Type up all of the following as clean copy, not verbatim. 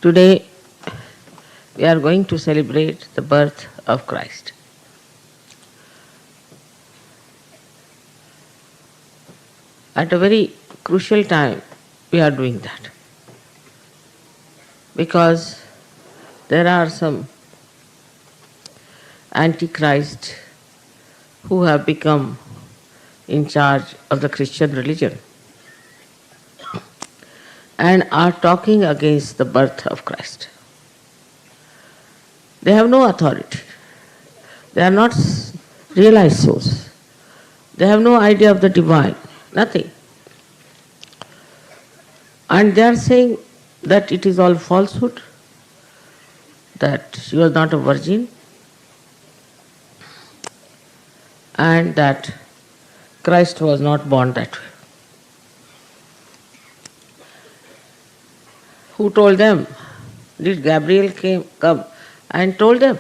Today we are going to celebrate the birth of Christ. At a very crucial time we are doing that because there are some antichrist who have become in charge of the Christian religion and are talking against the birth of Christ. They have no authority. They are not realized souls. They have no idea of the divine, nothing. And they are saying that it is all falsehood, that she was not a virgin, and that Christ was not born that way. Who told them? Did Gabriel come and told them?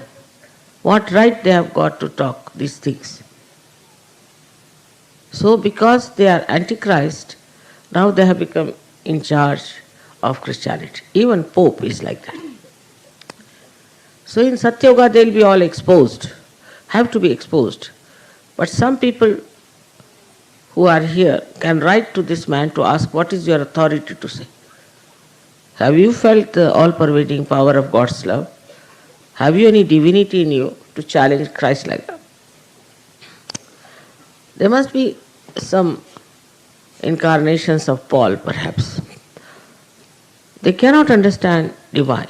What right they have got to talk these things? So because they are antichrist, now they have become in charge of Christianity. Even Pope is like that. So in Satyoga they will be all exposed, have to be exposed. But some people who are here can write to this man to ask, what is your authority to say? Have you felt the all-pervading power of God's love? Have you any divinity in you to challenge Christ like that? There must be some incarnations of Paul, perhaps. They cannot understand divine.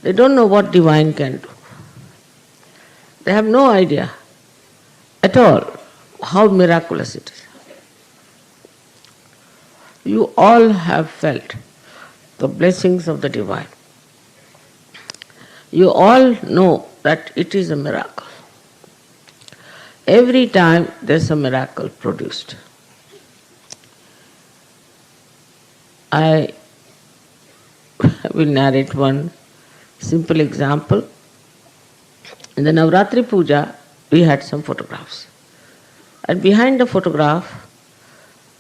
They don't know what divine can do. They have no idea at all how miraculous it is. You all have felt the blessings of the divine. You all know that it is a miracle. Every time there is a miracle produced. I will narrate one simple example. In the Navratri puja, we had some photographs. And behind the photograph,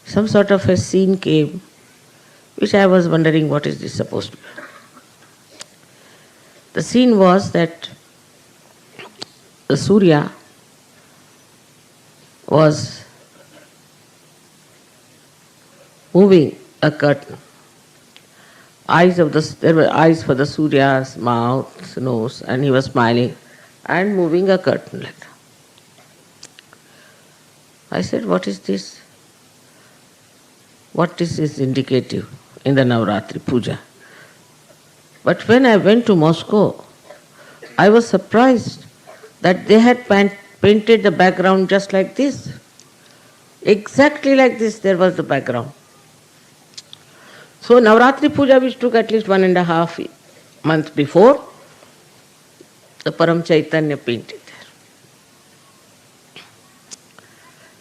some sort of a scene came, which I was wondering what is this supposed to be. The scene was that the Surya was moving a curtain. There were eyes for the Surya's mouth, nose, and he was smiling and moving a curtain like that. I said, what is this? What this is indicative in the Navratri puja? But when I went to Moscow, I was surprised that they had painted the background just like this. Exactly like this there was the background. So Navratri puja, which took at least 1.5 months before, the Param Chaitanya painted there.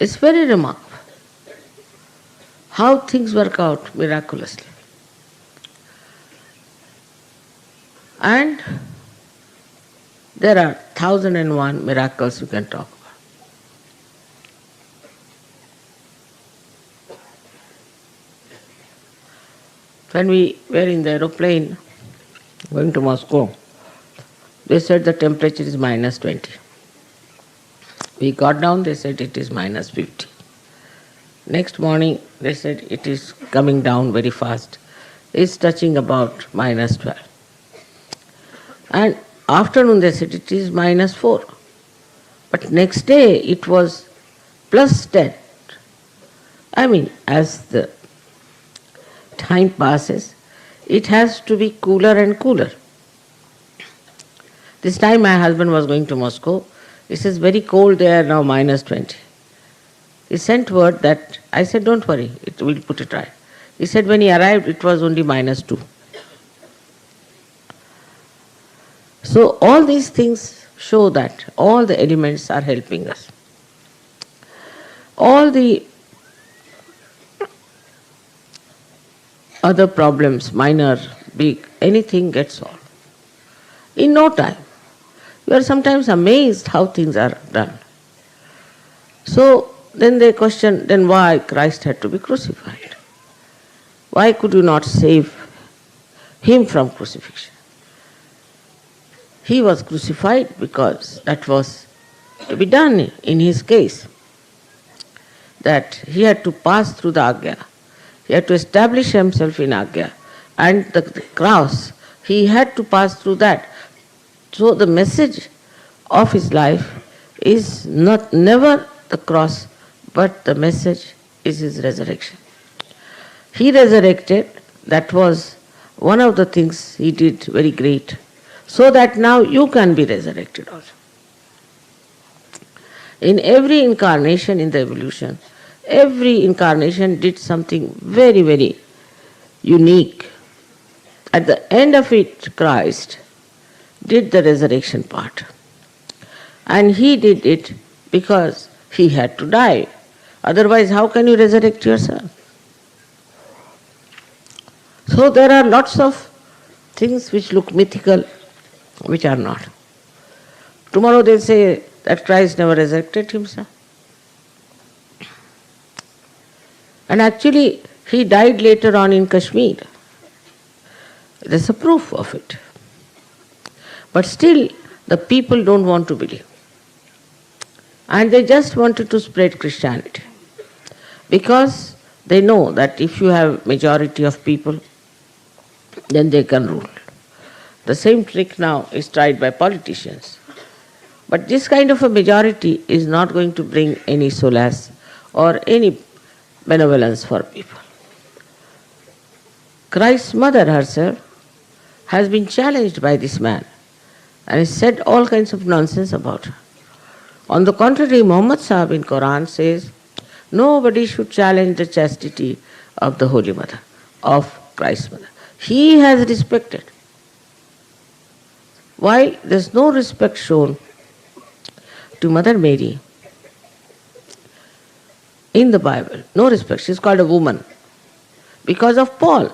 It's very remarkable how things work out miraculously. And there are 1,001 miracles you can talk about. When we were in the aeroplane going to Moscow, they said the temperature is -20. We got down, they said it is -50. Next morning, they said it is coming down very fast. It's touching about -12. And afternoon, they said it is -4. But next day, it was +10. I mean, as the time passes, it has to be cooler and cooler. This time my husband was going to Moscow. He says, very cold there now, -20. He sent word that, I said, don't worry, we'll put it right. He said when he arrived, it was only -2. So all these things show that all the elements are helping us. All the other problems, minor, big, anything gets solved in no time. You are sometimes amazed how things are done. So then they question, then why Christ had to be crucified? Why could you not save him from crucifixion. He was crucified because that was to be done in his case, that he had to pass through the Agya. He had to establish himself in Agya. And the cross, he had to pass through that. So the message of his life is never the cross, but the message is his resurrection. He resurrected, that was one of the things he did very great, so that now you can be resurrected also. In every incarnation in the evolution, every incarnation did something very, very unique. At the end of it, Christ did the resurrection part. And he did it because he had to die. Otherwise, how can you resurrect yourself? So there are lots of things which look mythical, which are not. Tomorrow they'll say that Christ never resurrected himself. And actually, he died later on in Kashmir. There's a proof of it. But still, the people don't want to believe. And they just wanted to spread Christianity. Because they know that if you have majority of people, then they can rule. The same trick now is tried by politicians. But this kind of a majority is not going to bring any solace or any benevolence for people. Christ's mother herself has been challenged by this man and has said all kinds of nonsense about her. On the contrary, Muhammad Sahib in Quran says, nobody should challenge the chastity of the Holy Mother, of Christ's mother. He has respected. While there is no respect shown to Mother Mary in the Bible, no respect. She is called a woman because of Paul,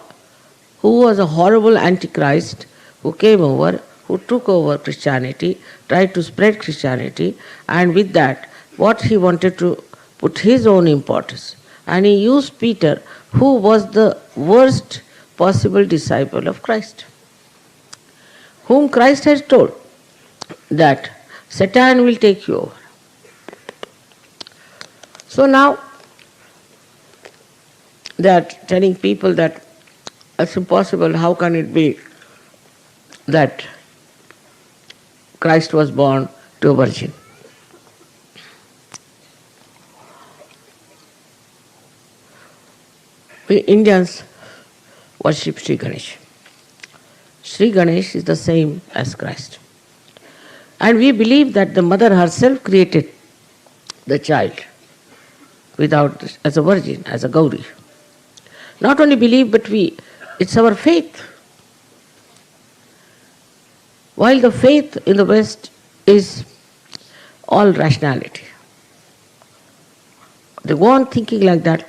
who was a horrible antichrist who came over, who took over Christianity, tried to spread Christianity, and with that, what he wanted to put his own importance. And he used Peter, who was the worst possible disciple of Christ, whom Christ has told that Satan will take you over. So now they are telling people that it's impossible, how can it be that Christ was born to a virgin? We Indians worship Sri Ganesh. Sri Ganesh is the same as Christ. And we believe that the mother herself created the child as a virgin, as a Gauri. Not only believe, but it's our faith. While the faith in the West is all rationality. They go on thinking like that,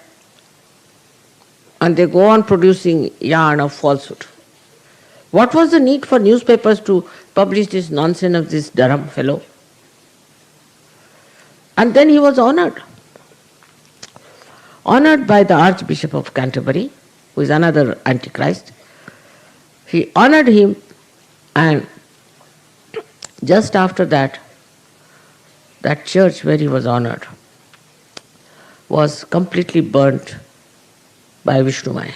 and they go on producing yarn of falsehood. What was the need for newspapers to publish this nonsense of this Durham fellow? And then he was honored. Honored by the Archbishop of Canterbury, who is another Antichrist. He honored him, and just after that, that church where he was honored was completely burnt by Vishnu Maya.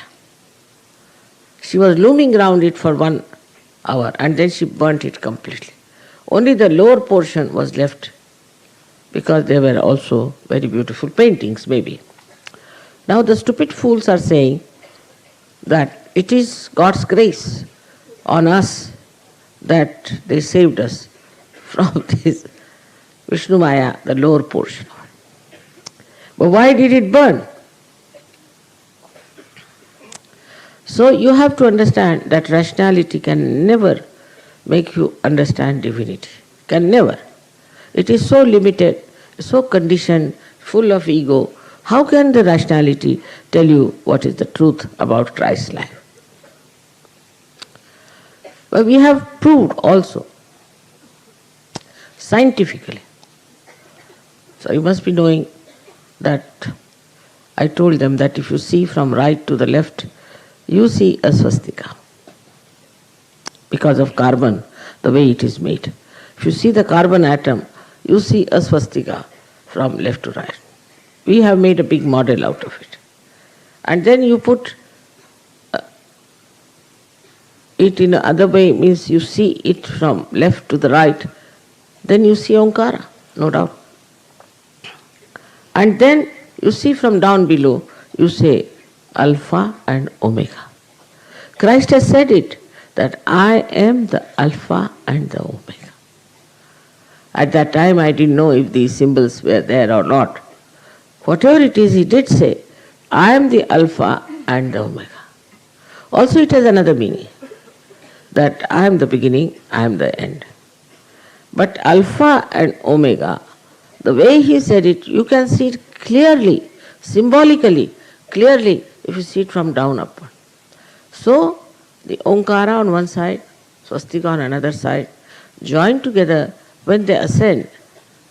She was looming around it for 1 hour and then she burnt it completely. Only the lower portion was left because they were also very beautiful paintings, maybe. Now the stupid fools are saying that it is God's grace on us that they saved us from this Vishnu Maya, the lower portion. But why did it burn? So you have to understand that rationality can never make you understand divinity. Can never. It is so limited, so conditioned, full of ego. How can the rationality tell you what is the truth about Christ's life? But we have proved also, scientifically. So you must be knowing that I told them that if you see from right to the left, you see a swastika. because of carbon, the way it is made. If you see the carbon atom, you see a swastika from left to right. We have made a big model out of it. And then you put it in another way, means you see it from left to the right, then you see Omkara, no doubt. And then you see from down below, you say Alpha and Omega. Christ has said it, that I am the Alpha and the Omega. At that time I didn't know if these symbols were there or not. Whatever it is, he did say, I am the Alpha and the Omega. Also it has another meaning, that I am the beginning, I am the end. But Alpha and Omega, the way he said it, you can see it clearly, symbolically, clearly, if you see it from down upward. So, the Omkara on one side, Swastika on another side, joined together, when they ascend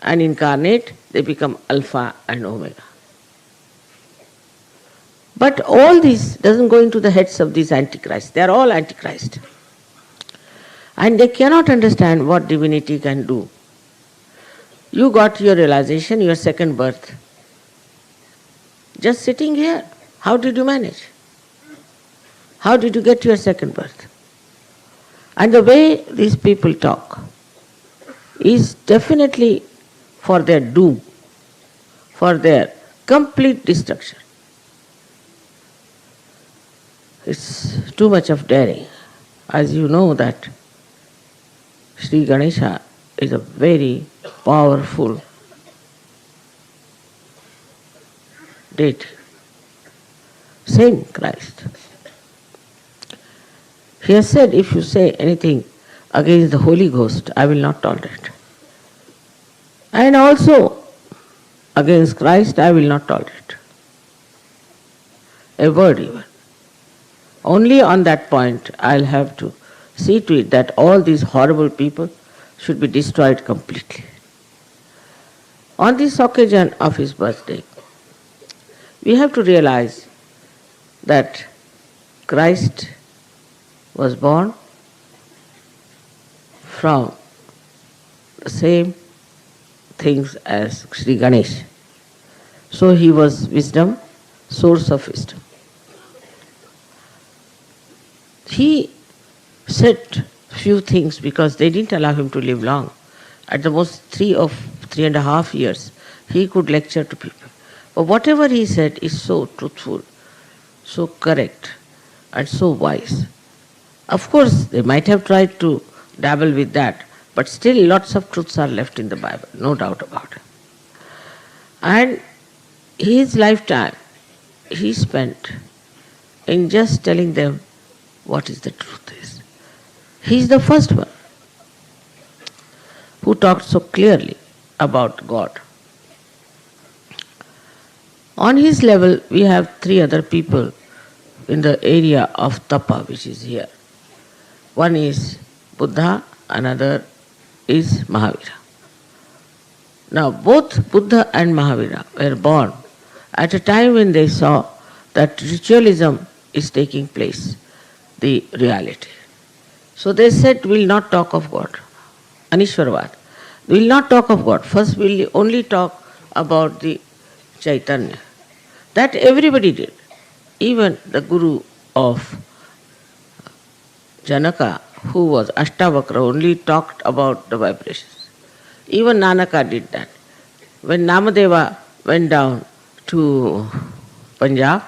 and incarnate, they become Alpha and Omega. But all this doesn't go into the heads of these antichrists. They are all antichrist. And they cannot understand what divinity can do. You got your realization, your second birth, just sitting here. How did you manage? How did you get your second birth? And the way these people talk is definitely for their doom, for their complete destruction. It's too much of daring. As you know that Sri Ganesha is a very powerful deity. Same Christ. He has said, if you say anything against the Holy Ghost, I will not tolerate. And also, against Christ, I will not tolerate. A word even. Only on that point, I'll have to see to it that all these horrible people should be destroyed completely. On this occasion of his birthday, we have to realize that Christ was born from the same things as Sri Ganesh. So he was wisdom, source of wisdom. He said few things because they didn't allow him to live long. At the most 3.5 years, he could lecture to people. But whatever he said is so truthful, so correct, and so wise. Of course, they might have tried to dabble with that, but still lots of truths are left in the Bible, no doubt about it. And his lifetime, he spent in just telling them what is the truth is. He is the first one who talked so clearly about God. On his level, we have 3 other people in the area of tapa, which is here. One is Buddha, another is Mahavira. Now, both Buddha and Mahavira were born at a time when they saw that ritualism is taking place, the reality. So they said, we'll not talk of God. Anishwarvad. We'll not talk of God. First we'll only talk about the Chaitanya. That everybody did. Even the guru of Janaka, who was Ashtavakra, only talked about the vibrations. Even Nanaka did that. When Namadeva went down to Punjab,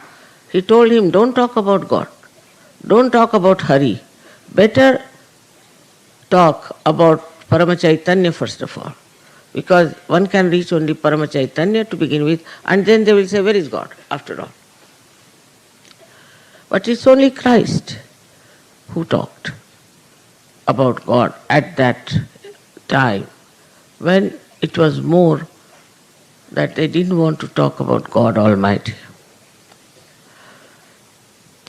he told him, don't talk about God. Don't talk about Hari. Better talk about Paramachaitanya first of all. Because one can reach only Paramachaitanya to begin with, and then they will say, where is God after all? But it's only Christ who talked about God at that time, when it was more that they didn't want to talk about God Almighty.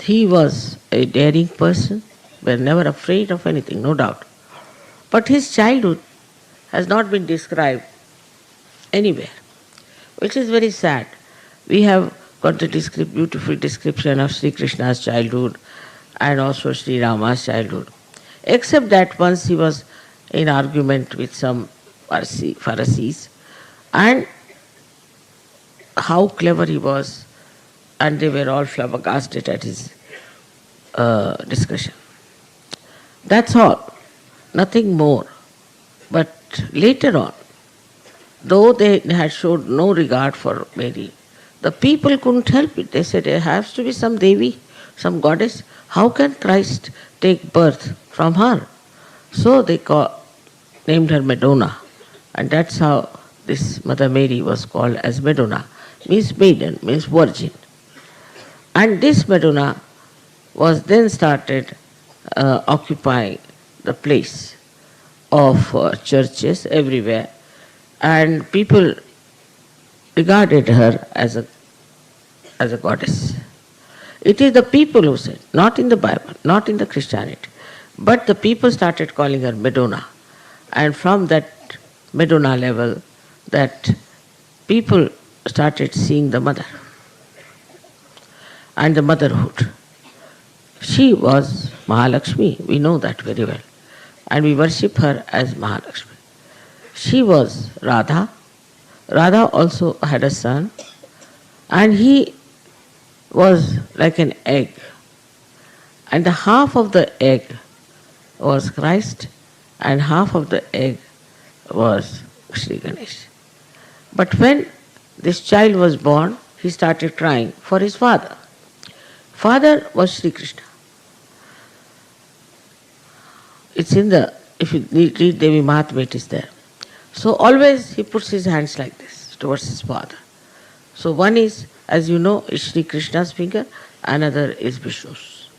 He was a daring person, were never afraid of anything, no doubt. But his childhood has not been described anywhere, which is very sad. We have got the beautiful description of Sri Krishna's childhood and also Sri Rama's childhood. except that once he was in argument with some Pharisees, and how clever he was, and they were all flabbergasted at his discussion. That's all, nothing more. But later on, though they had showed no regard for Mary, the people couldn't help it. They said there has to be some Devi, some goddess. How can Christ take birth from her? So they named her Madonna, and that's how this Mother Mary was called as Madonna, means maiden, means virgin. And this Madonna was then started occupying the place of churches everywhere, and people regarded her as a goddess. It is the people who said, not in the Bible, not in the Christianity, but the people started calling her Madonna, and from that Madonna level, that people started seeing the mother and the motherhood. She was Mahalakshmi, we know that very well, and we worship her as Mahalakshmi. She was Radha. Radha also had a son, and he was like an egg, and the half of the egg was Christ, and half of the egg was Sri Ganesh. But when this child was born, he started crying for his father. Father was Sri Krishna. It's in the, if you read Devi Mahatmya, it is there. So always he puts his hands like this towards his father. So one is, as you know, is Sri Krishna's finger, another is Vishnu's.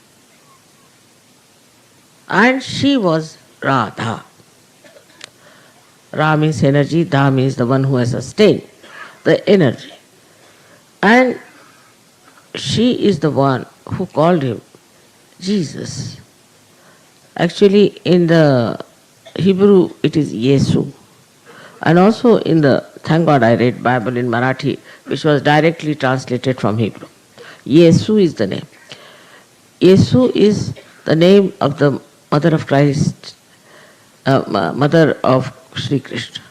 And she was Radha. Ra means energy, Da means the one who has sustained the energy. And she is the one who called him Jesus. Actually, in the Hebrew, it is Yesu. And also in the, thank God I read Bible in Marathi, which was directly translated from Hebrew. Yesu is the name. Yesu is the name of the mother of Christ, mother of Sri Krishna.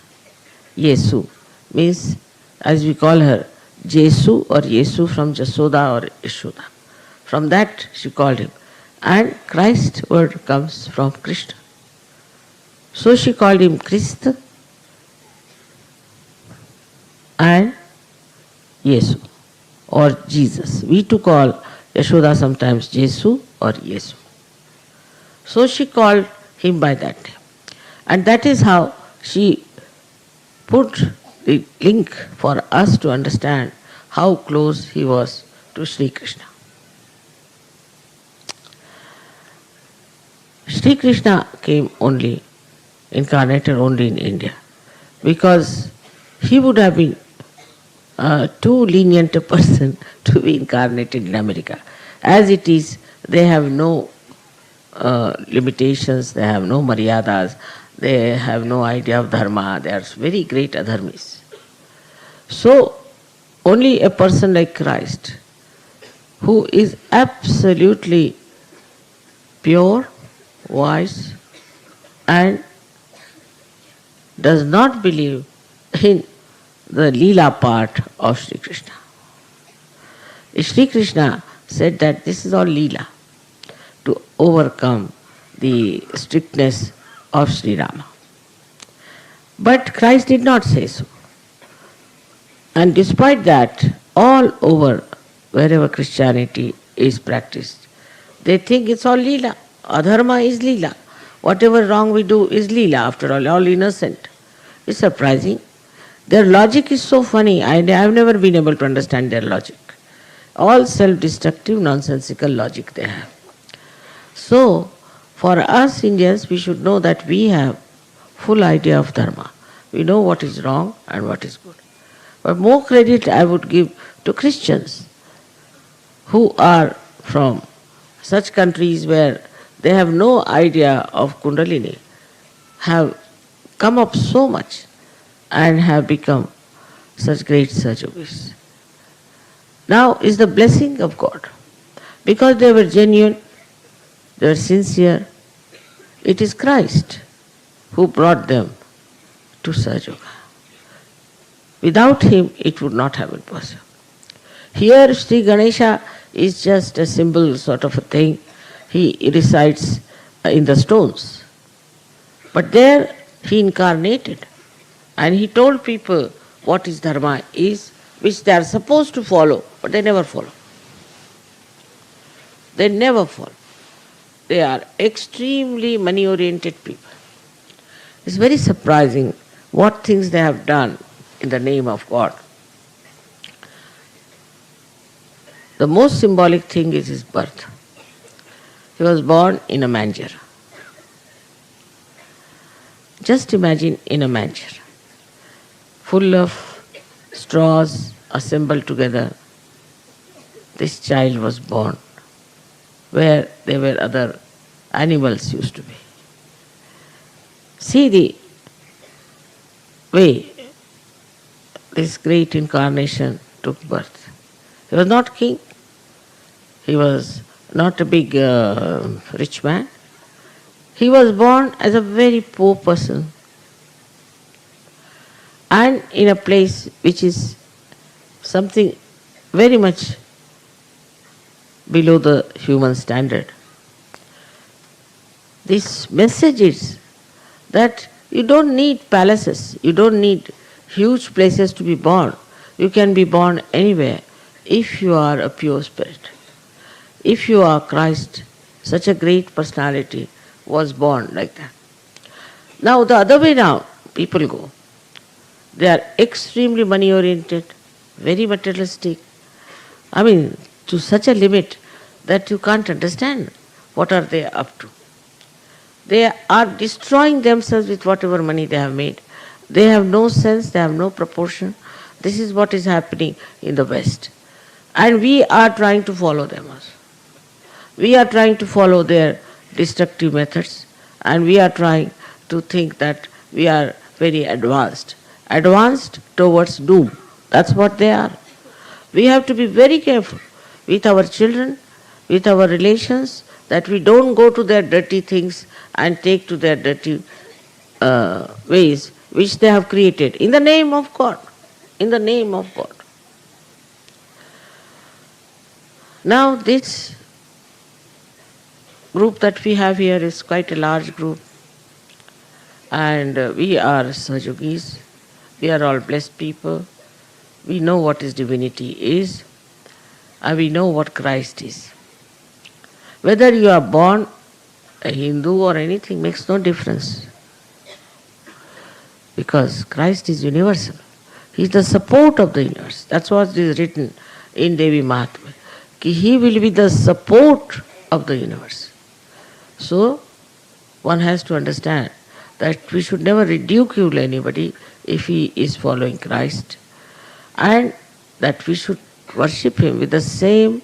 Yesu means, as we call her, Jesu or Yesu from Jasoda or Yashoda. From that she called him. And Christ word comes from Krishna. So she called him Christ and Yesu or Jesus. We too call Yashoda sometimes Jesu or Yesu. So she called him by that name. And that is how she put the link for us to understand how close he was to Sri Krishna. Sri Krishna came only, incarnated only in India, because he would have been too lenient a person to be incarnated in America. As it is, they have no limitations, they have no maryadas, they have no idea of dharma, they are very great adharmis. So, only a person like Christ, who is absolutely pure, wise, and does not believe in the Leela part of Sri Krishna. Sri Krishna said that this is all Leela to overcome the strictness of Sri Rama. But Christ did not say so. And despite that, all over, wherever Christianity is practiced, they think it's all Leela. Adharma is Leela. Whatever wrong we do is Leela, after all innocent. It's surprising. Their logic is so funny. I have never been able to understand their logic. All self-destructive, nonsensical logic they have. So, for us Indians, we should know that we have full idea of dharma. We know what is wrong and what is good. But more credit I would give to Christians who are from such countries where they have no idea of Kundalini, have come up so much and have become such great Sahaja. Now is the blessing of God, because they were genuine, they were sincere, It is Christ who brought them to Sahaja. Without him, it would not have been possible. Here, Sri Ganesha is just a symbol sort of a thing. He resides in the stones. But there, he incarnated. And he told people what is dharma is, which they are supposed to follow, but they never follow. They never follow. They are extremely money-oriented people. It's very surprising what things they have done in the name of God. The most symbolic thing is his birth. He was born in a manger. Just imagine in a manger, full of straws assembled together. This child was born where there were other animals used to be. See the way this great incarnation took birth. He was not king. He was not a big rich man. He was born as a very poor person and in a place which is something very much below the human standard. This message is that you don't need palaces, you don't need huge places to be born. You can be born anywhere if you are a pure spirit. If you are Christ, such a great personality was born like that. Now the other way now, people go. They are extremely money oriented, very materialistic. I mean, to such a limit that you can't understand what are they up to. They are destroying themselves with whatever money they have made. They have no sense, they have no proportion. This is what is happening in the West. And we are trying to follow them also. We are trying to follow their destructive methods, and we are trying to think that we are very advanced. Advanced towards doom. That's what they are. We have to be very careful with our children, with our relations, that we don't go to their dirty things and take to their dirty ways which they have created in the name of God. In the name of God. Now this group that we have here is quite a large group, and we are Sahajogis. We are all blessed people. We know what is divinity is, and we know what Christ is. Whether you are born a Hindu or anything makes no difference, because Christ is universal. He is the support of the universe. That's what is written in Devi Mahatmya. He will be the support of the universe. So, one has to understand that we should never ridicule anybody if he is following Christ, and that we should worship him with the same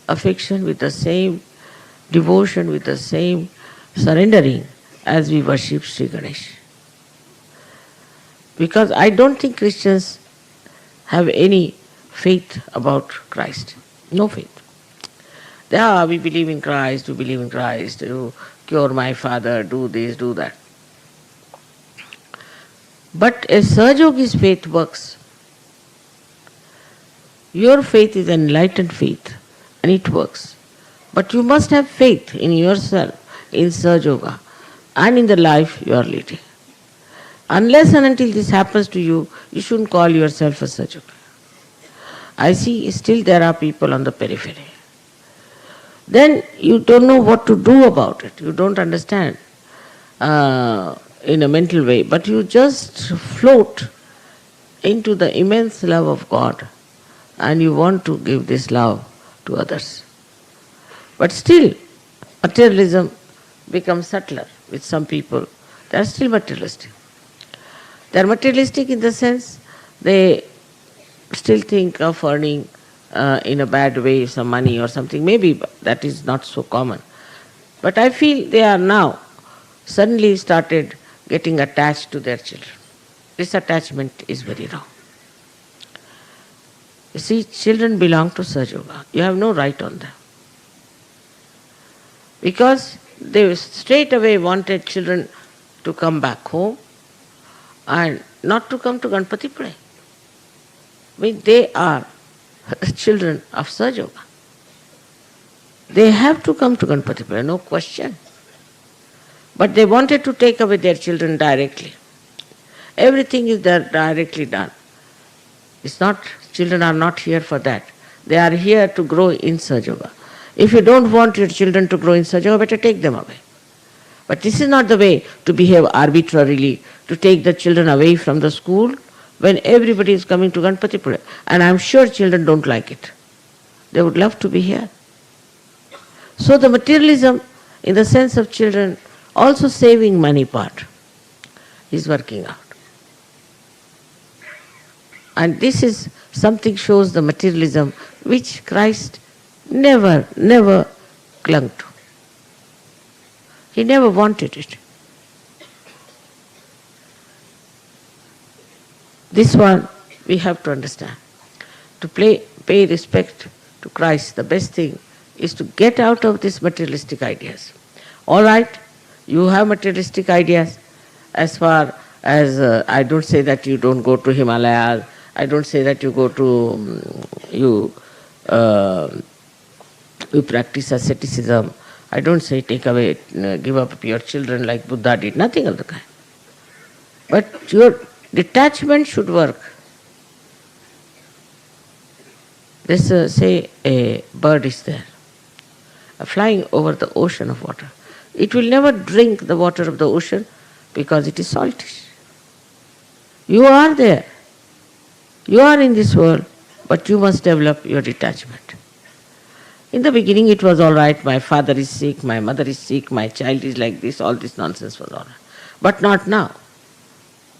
affection, with the same devotion, with the same surrendering as we worship Sri Ganesh. Because I don't think Christians have any faith about Christ. No faith. We believe in Christ, we believe in Christ, you cure my father, do this, do that. But a Sahajogi's faith works. Your faith is an enlightened faith, and it works. But you must have faith in yourself, in Sahajoga, and in the life you are leading. Unless and until this happens to you, you shouldn't call yourself a Sahajoga. I see still there are people on the periphery. Then you don't know what to do about it. You don't understand in a mental way, but you just float into the immense love of God, and you want to give this love to others. But still, materialism becomes subtler with some people. They are still materialistic. They are materialistic in the sense they still think of earning in a bad way some money or something. Maybe that is not so common. But I feel they are now suddenly started getting attached to their children. This attachment is very wrong. You see, children belong to Sahajoga. You have no right on them. Because They straight away wanted children to come back home and not to come to Ganpati Pule. I mean, they are children of Sahaja. They have to come to Ganpati Pule, no question. But they wanted to take away their children directly. Everything is there directly done. It's not, children are not here for that. They are here to grow in Sahaja. If you don't want your children to grow in Sahaja, better take them away. But this is not the way to behave arbitrarily, to take the children away from the school when everybody is coming to Ganpatipura. And I'm sure children don't like it. They would love to be here. So the materialism, in the sense of children, also saving money part, is working out. And this is something shows the materialism which Christ never clung to. He never wanted it. This one we have to understand. To pay respect to Christ, the best thing is to get out of these materialistic ideas. All right, you have materialistic ideas. As far as I don't say that you don't go to Himalayas, I don't say that you go to you practice asceticism. I don't say take away, give up your children like Buddha did, nothing of the kind. But your detachment should work. Let's say a bird is there, flying over the ocean of water. It will never drink the water of the ocean because it is saltish. You are there. You are in this world, but you must develop your detachment. In the beginning it was all right, my father is sick, my mother is sick, my child is like this, all this nonsense was all right. But not now.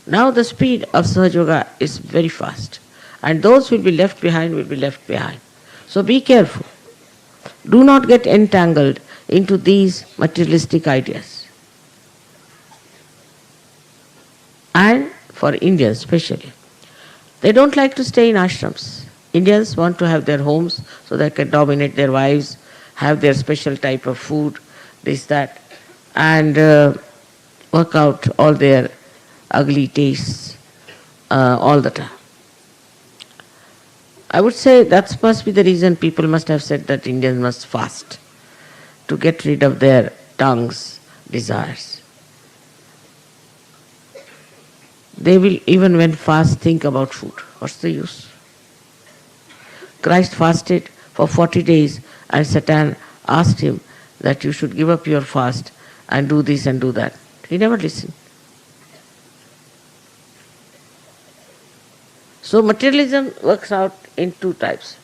Now the speed of Sahaja Yoga is very fast. And those who will be left behind will be left behind. So be careful. Do not get entangled into these materialistic ideas. And for Indians especially, they don't like to stay in ashrams. Indians want to have their homes so they can dominate their wives, have their special type of food, this, that, and work out all their ugly tastes all the time. I would say that must be the reason people must have said that Indians must fast to get rid of their tongue's desires. They will, even when fast, think about food. What's the use? Christ fasted for 40 days and Satan asked him that you should give up your fast and do this and do that. He never listened. So materialism works out in two types.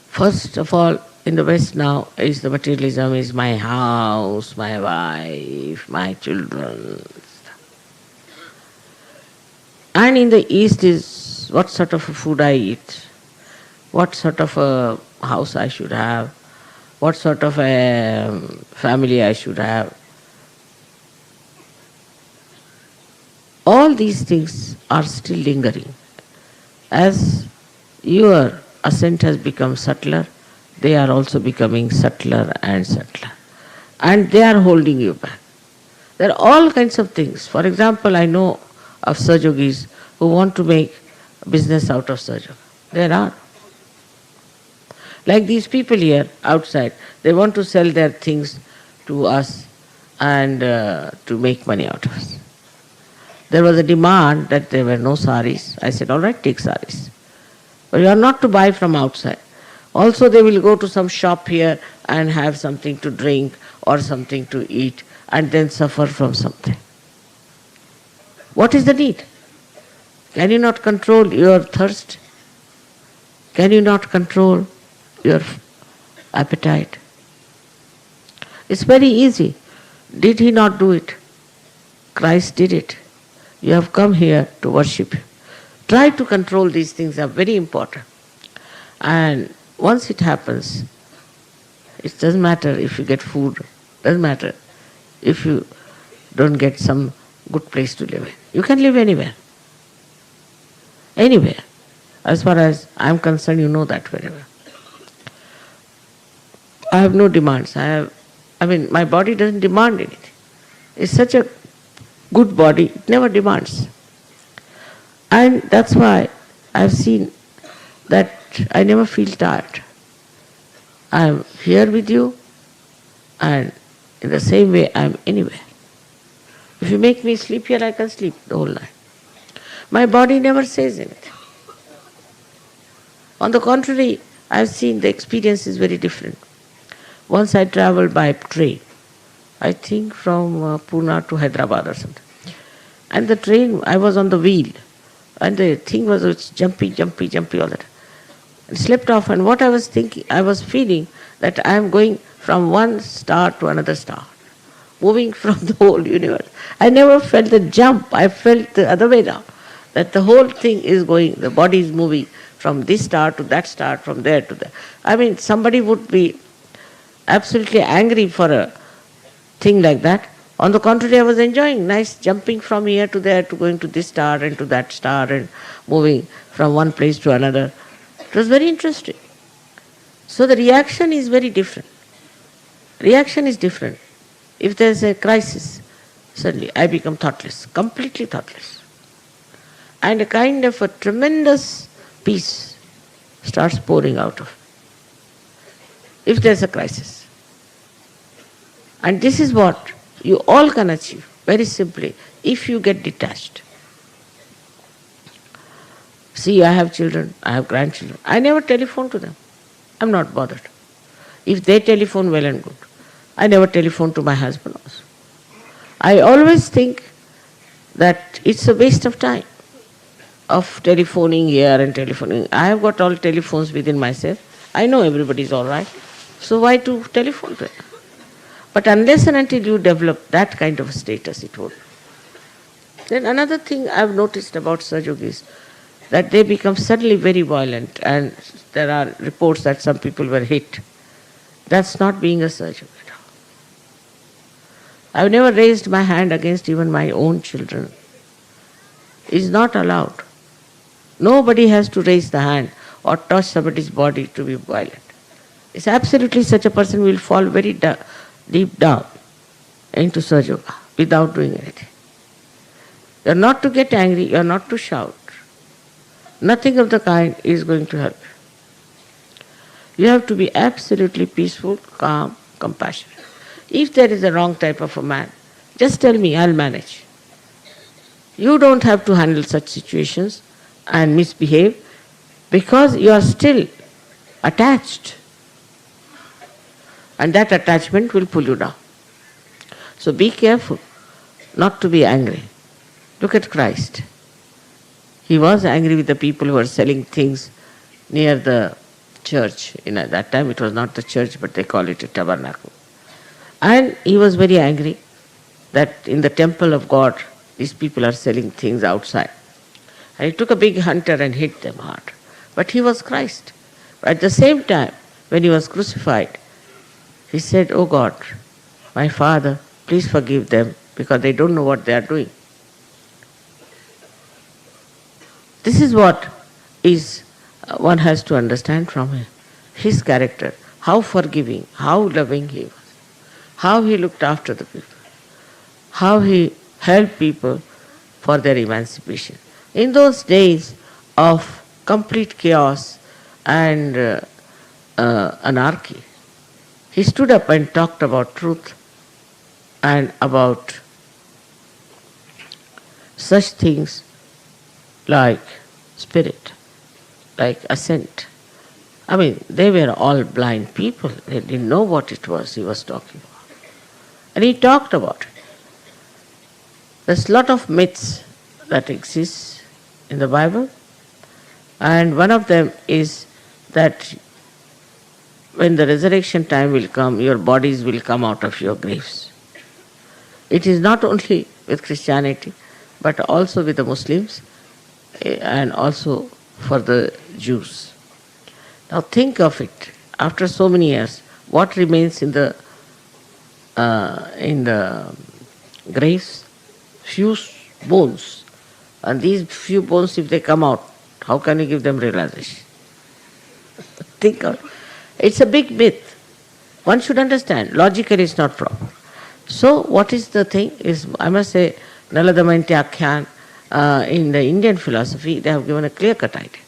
First of all, in the West now, is the materialism is my house, my wife, my children. And in the East is what sort of a food I eat, what sort of a house I should have, what sort of a family I should have. All these things are still lingering. As your ascent has become subtler, they are also becoming subtler and subtler. And they are holding you back. There are all kinds of things. For example, I know of Sahajogis who want to make business out of Sahaja. There are. Like these people here outside, they want to sell their things to us and to make money out of us. There was a demand that there were no saris. I said, all right, take saris. But you are not to buy from outside. Also they will go to some shop here and have something to drink or something to eat and then suffer from something. What is the need? Can you not control your thirst? Can you not control your appetite? It's very easy. Did he not do it? Christ did it. You have come here to worship. Try to control these things, are very important. And once it happens, it doesn't matter if you get food, doesn't matter if you don't get some good place to live in. You can live anywhere. Anywhere. As far as I am concerned, you know that very well. I have no demands. My body doesn't demand anything. It's such a good body, it never demands. And that's why I've seen that I never feel tired. I'm here with you, and in the same way I'm anywhere. If you make me sleep here, I can sleep the whole night. My body never says anything. On the contrary, I've seen the experience is very different. Once I traveled by train, I think from Pune to Hyderabad or something. And the train, I was on the wheel, and the thing was jumpy all that. And slept off, and what I was thinking, I was feeling that I am going from one star to another star, moving from the whole universe. I never felt the jump, I felt the other way down, that the whole thing is going, the body is moving from this star to that star, from there to there. Somebody would be absolutely angry for a thing like that. On the contrary, I was enjoying nice jumping from here to there, to going to this star and to that star and moving from one place to another. It was very interesting. So the reaction is very different. Reaction is different. If there's a crisis, suddenly I become thoughtless, completely thoughtless. And a kind of a tremendous peace starts pouring out of it, if there's a crisis. And this is what you all can achieve, very simply, if you get detached. See, I have children, I have grandchildren. I never telephone to them. I'm not bothered. If they telephone, well and good. I never telephone to my husband also. I always think that it's a waste of time of telephoning here and telephoning. I have got all telephones within myself. I know everybody's all right. So why to telephone to them? But unless and until you develop that kind of a status, it won't. Then another thing I've noticed about Sajog is that they become suddenly very violent, and there are reports that some people were hit. That's not being a Sajog at all. I've never raised my hand against even my own children. It's not allowed. Nobody has to raise the hand or touch somebody's body to be violent. It's absolutely such a person will fall very deep down into Sajoga without doing anything. You're not to get angry, you're not to shout. Nothing of the kind is going to help you. You have to be absolutely peaceful, calm, compassionate. If there is a wrong type of a man, just tell me, I'll manage. You don't have to handle such situations and misbehave because you are still attached. And that attachment will pull you down. So be careful not to be angry. Look at Christ. He was angry with the people who were selling things near the church. At that time it was not the church, but they call it a tabernacle. And he was very angry that in the temple of God, these people are selling things outside. And he took a big hunter and hit them hard. But he was Christ. At the same time, when he was crucified, he said, "Oh God, my Father, please forgive them because they don't know what they are doing." This is what is one has to understand from him. His character, how forgiving, how loving he was, how he looked after the people, how he helped people for their emancipation. In those days of complete chaos and anarchy, he stood up and talked about truth and about such things like spirit, like assent. They were all blind people. They didn't know what it was he was talking about. And he talked about it. There's a lot of myths that exist in the Bible, and one of them is that when the resurrection time will come, your bodies will come out of your graves. It is not only with Christianity, but also with the Muslims and also for the Jews. Now think of it. After so many years, what remains in the graves? Few bones. And these few bones, if they come out, how can you give them realization? Think of it. It's a big myth. One should understand, logically it's not proper. So what is the thing is, I must say, Nala Damayanti Akhyan, in the Indian philosophy, they have given a clear-cut idea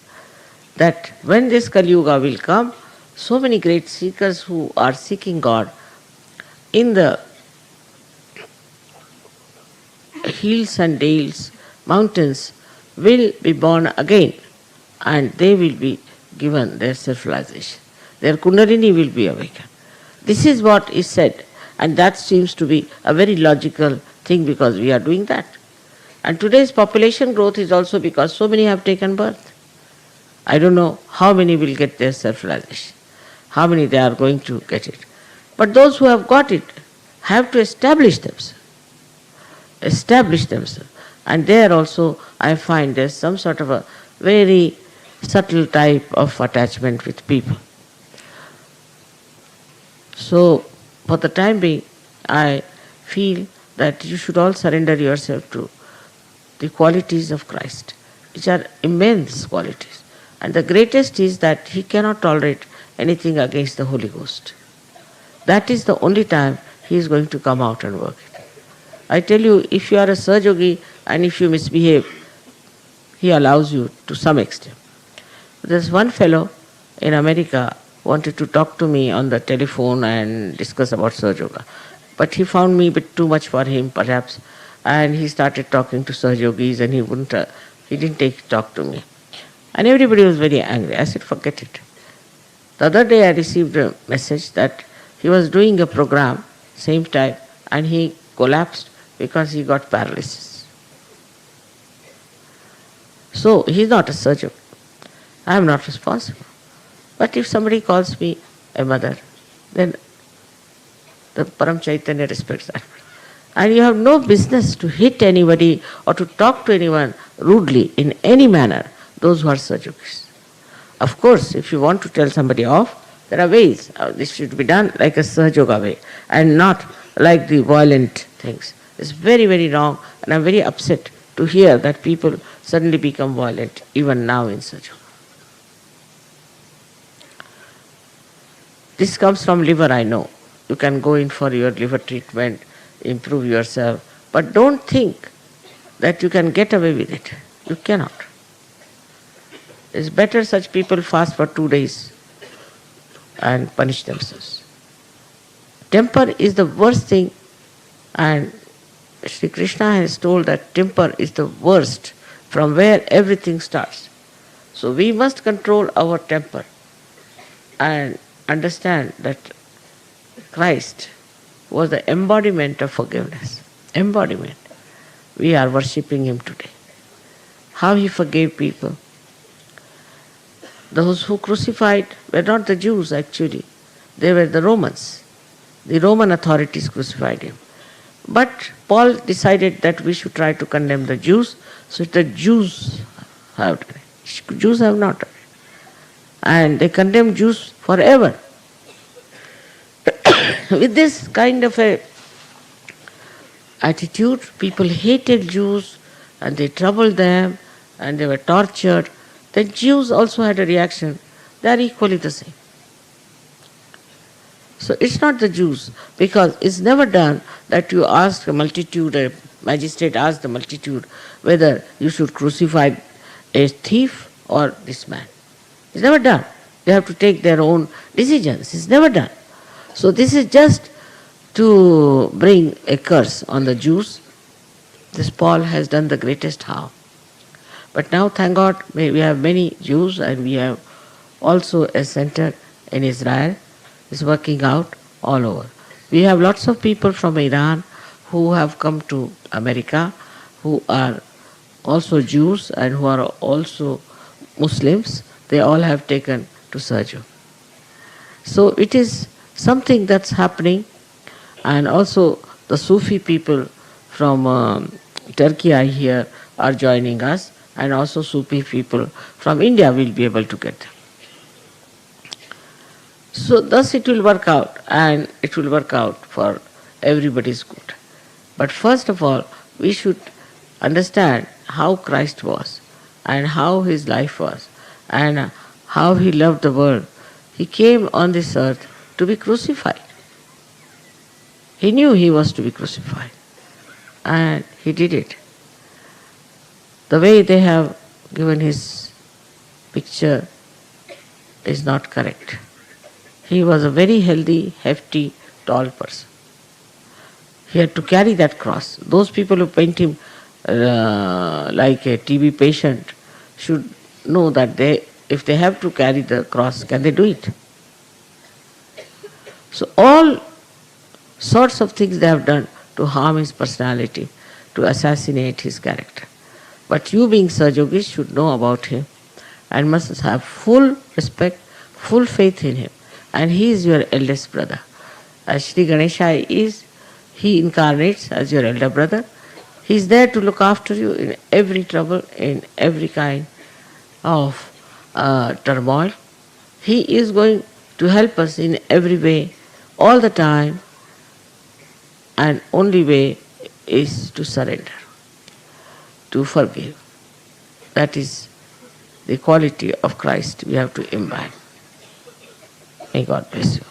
that when this Kali Yuga will come, so many great seekers who are seeking God in the hills and dales, mountains, will be born again, and they will be given their self-realization. Their Kundalini will be awakened. This is what is said, and that seems to be a very logical thing because we are doing that. And today's population growth is also because so many have taken birth. I don't know how many will get their self-realization, how many they are going to get it. But those who have got it have to establish themselves. And there also I find there's some sort of a very subtle type of attachment with people. So for the time being, I feel that you should all surrender yourself to the qualities of Christ, which are immense qualities. And the greatest is that he cannot tolerate anything against the Holy Ghost. That is the only time he is going to come out and work it. I tell you, if you are a Sahajogi and if you misbehave, he allows you to some extent. There's one fellow in America wanted to talk to me on the telephone and discuss about Sahajoga. But he found me a bit too much for him, perhaps, and he started talking to Sahajogis and he didn't talk to me. And everybody was very angry. I said, forget it. The other day I received a message that he was doing a program, same time, and he collapsed because he got paralysis. So he's not a surgeon. I am not responsible. But if somebody calls me a mother, then the Param Chaitanya respects that. And you have no business to hit anybody or to talk to anyone rudely in any manner, those who are Sahajogis. Of course, if you want to tell somebody off, there are ways. This should be done like a Sahajoga way and not like the violent things. It's very, very wrong, and I'm very upset to hear that people suddenly become violent, even now in Sahajoga. This comes from liver, I know. You can go in for your liver treatment, improve yourself, but don't think that you can get away with it. You cannot. It's better such people fast for 2 days and punish themselves. Temper is the worst thing, and Sri Krishna has told that temper is the worst, from where everything starts. So we must control our temper and understand that Christ was the embodiment of forgiveness. Embodiment. We are worshipping him today. How he forgave people. Those who crucified were not the Jews actually. They were the Romans. The Roman authorities crucified him. But Paul decided that we should try to condemn the Jews, so the Jews have done it. Jews have not done it. And they condemned Jews forever. With this kind of a attitude, people hated Jews and they troubled them and they were tortured. The Jews also had a reaction. They are equally the same. So it's not the Jews, because it's never done that you ask a multitude, a magistrate asks the multitude whether you should crucify a thief or this man. It's never done. They have to take their own decisions. It's never done. So this is just to bring a curse on the Jews. This Paul has done the greatest harm. But now, thank God, we have many Jews, and we have also a center in Israel. It's working out all over. We have lots of people from Iran who have come to America, who are also Jews and who are also Muslims. They all have taken to Sahaja. So it is something that's happening, and also the Sufi people from Turkey, I hear, are joining us, and also Sufi people from India will be able to get them. So thus it will work out, and it will work out for everybody's good. But first of all, we should understand how Christ was, and how his life was, and how he loved the world. He came on this earth to be crucified. He knew he was to be crucified, and he did it. The way they have given his picture is not correct. He was a very healthy, hefty, tall person. He had to carry that cross. Those people who paint him like a TB patient should know that if they have to carry the cross, can they do it? So all sorts of things they have done to harm his personality, to assassinate his character. But you being Sahajogi should know about him and must have full respect, full faith in him. And he is your eldest brother. As Sri Ganesha is, he incarnates as your elder brother. He is there to look after you in every trouble, in every kind of turmoil. He is going to help us in every way, all the time, and only way is to surrender, to forgive. That is the quality of Christ we have to imbibe. May God bless you.